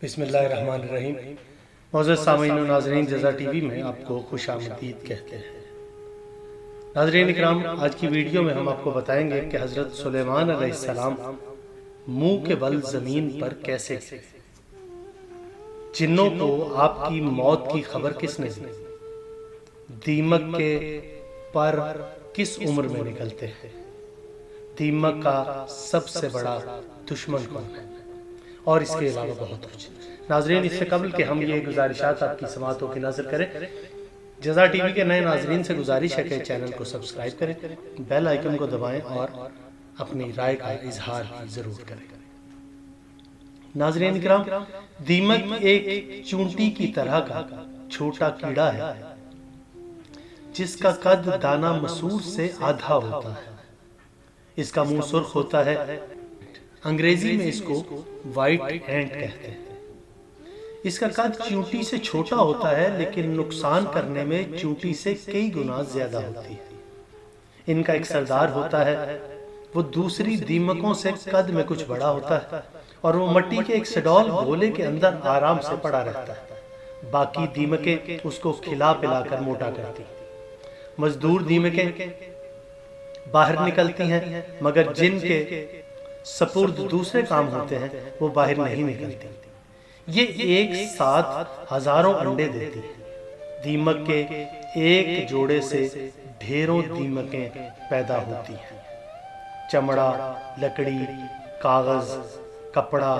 بسم اللہ الرحمن الرحیم۔ معزز سامعین و ناظرین، جزا ٹی وی میں آپ کو خوش آمدید کہتے ہیں۔ ناظرین اکرام، آج کی ویڈیو میں ہم آپ کو بتائیں گے کہ حضرت سلیمان علیہ السلام منہ کے بل زمین پر کیسے گئے۔ جنوں کو آپ کی موت کی خبر کس نے دی؟ دیمک کے پر کس عمر میں نکلتے ہیں؟ دیمک کا سب سے بڑا دشمن کون ہے؟ اور اس کے علاوہ بہت کچھ۔ ناظرین، اس سے قبل کہ ہم یہ گزارشات آپ کی سماعتوں کی نظر کریں، جزا ٹی وی کے نئے ناظرین سے گزارش ہے کہ چینل کو سبسکرائب کریں، بیل آئیکن کو دبائیں اور اپنی رائے کا اظہار ضرور کریں۔ ناظرین کرام، دیمک ایک چونٹی کی طرح کا چھوٹا کیڑا ہے جس کا قد دانہ مسور سے آدھا ہوتا ہے۔ اس کا منہ سرخ ہوتا ہے، انگریزی میں اس کو وائٹ اینٹ کہتے ہیں۔ اس کا قد چونٹی سے چھوٹا ہوتا ہے لیکن نقصان کرنے میں چونٹی سے کئی گنا زیادہ ہوتی ہے۔ ان کا ایک سردار ہوتا ہے، وہ دوسری دیمکوں سے قد میں کچھ بڑا ہوتا ہے اور وہ مٹی کے ایک سڈول گولے کے اندر آرام سے پڑا رہتا ہے۔ باقی دیمکیں اس کو کھلا پلا کر موٹا کرتی۔ مزدور دیمکیں باہر نکلتی ہیں، مگر جن کے سپرد دوسرے کام ہوتے ہیں وہ باہر نہیں نکلتی۔ یہ ایک ساتھ ہزاروں انڈے دیتی ہے۔ دیمک کے ایک جوڑے سے ڈھیروں دیمکیں پیدا ہوتی ہیں۔ چمڑا، لکڑی، کاغذ، کپڑا،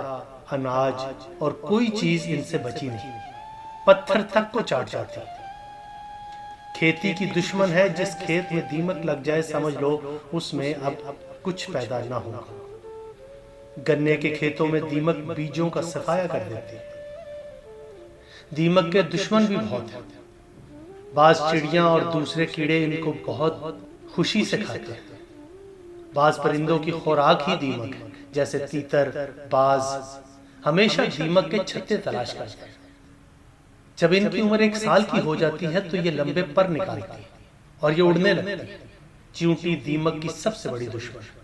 اناج اور کوئی چیز ان سے بچی نہیں، پتھر تک کو چاٹ جاتی۔ کھیتی کی دشمن ہے، جس کھیت میں دیمک لگ جائے سمجھ لو اس میں اب کچھ پیدا نہ ہوگا۔ گنے کے کھیتوں میں دیمک بیجوں کا صفایا کر دیتی ہے۔ دیمک کے دشمن بھی بہت ہیں۔ بعض چڑیاں اور دوسرے کیڑے ان کو بہت خوشی سے کھاتے ہیں۔ بعض پرندوں کی خوراک ہی دیمک ہے، جیسے تیتر، باز ہمیشہ دیمک کے چھتے تلاش کرتے ہیں۔ جب ان کی عمر 1 سال کی ہو جاتی ہے تو یہ لمبے پر نکالتی ہے اور یہ اڑنے لگتی ہے۔ چیونٹی دیمک کی سب سے بڑی دشمن۔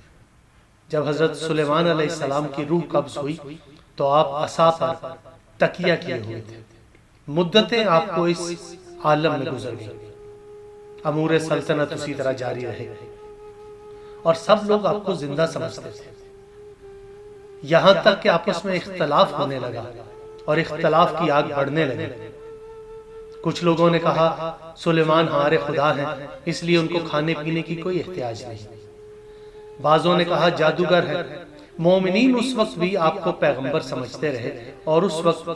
جب حضرت سلیمان علیہ السلام کی روح قبض ہوئی تو آپ عصا پر تکیہ کیے ہوئے تھے۔ مدتیں آپ کو اس عالم میں گزر گئی۔ امور سلطنت اسی طرح جاری رہے اور سب لوگ آپ کو زندہ سمجھتے تھے، یہاں تک کہ آپس میں اختلاف ہونے لگا اور اختلاف کی آگ بڑھنے لگی۔ کچھ لوگوں نے کہا سلیمان ہمارے خدا ہیں، اس لیے ان کو کھانے پینے کی کوئی احتیاج نہیں۔ بعضوں نے کہا جادوگر ہے۔ مومنین اس وقت بھی آپ کو پیغمبر سمجھتے رہے اور اس وقت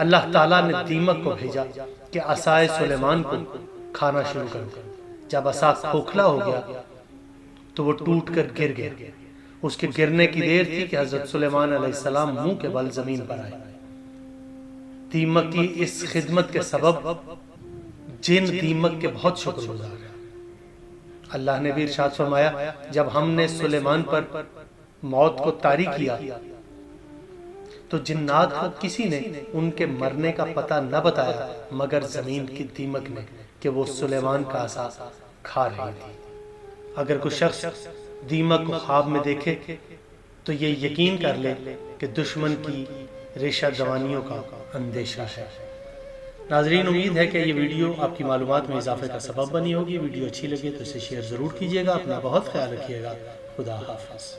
اللہ تعالیٰ نے دیمک کو بھیجا کہ عصائے سلیمان کو کھانا شروع کر دیا۔ جب عصا کھوکھلا ہو گیا تو وہ ٹوٹ کر گر گیا۔ اس کے گرنے کی دیر تھی کہ حضرت سلیمان علیہ السلام منہ کے بل زمین پر آئے۔ دیمک کی اس خدمت کے سبب جن دیمک کے بہت شکر گزار ہیں۔ اللہ نے بھی ارشاد فرمایا، جب ہم نے سلیمان پر موت کو طاری کیا تو جنات کو کسی نے ان کے مرنے کا پتہ نہ بتایا مگر زمین کی دیمک نے کہ وہ سلیمان کا عصا کھا رہی تھی۔ اگر کوئی شخص دیمک کو خواب میں دیکھے تو یہ یقین کر لے کہ دشمن کی ریشہ دوانیوں کا اندیشہ ہے۔ ناظرین، امید ہے کہ یہ ویڈیو آپ کی معلومات میں اضافے کا سبب بنی ہوگی۔ ویڈیو اچھی لگے تو اسے شیئر ضرور کیجیے گا۔ اپنا بہت خیال رکھیے گا۔ خدا حافظ۔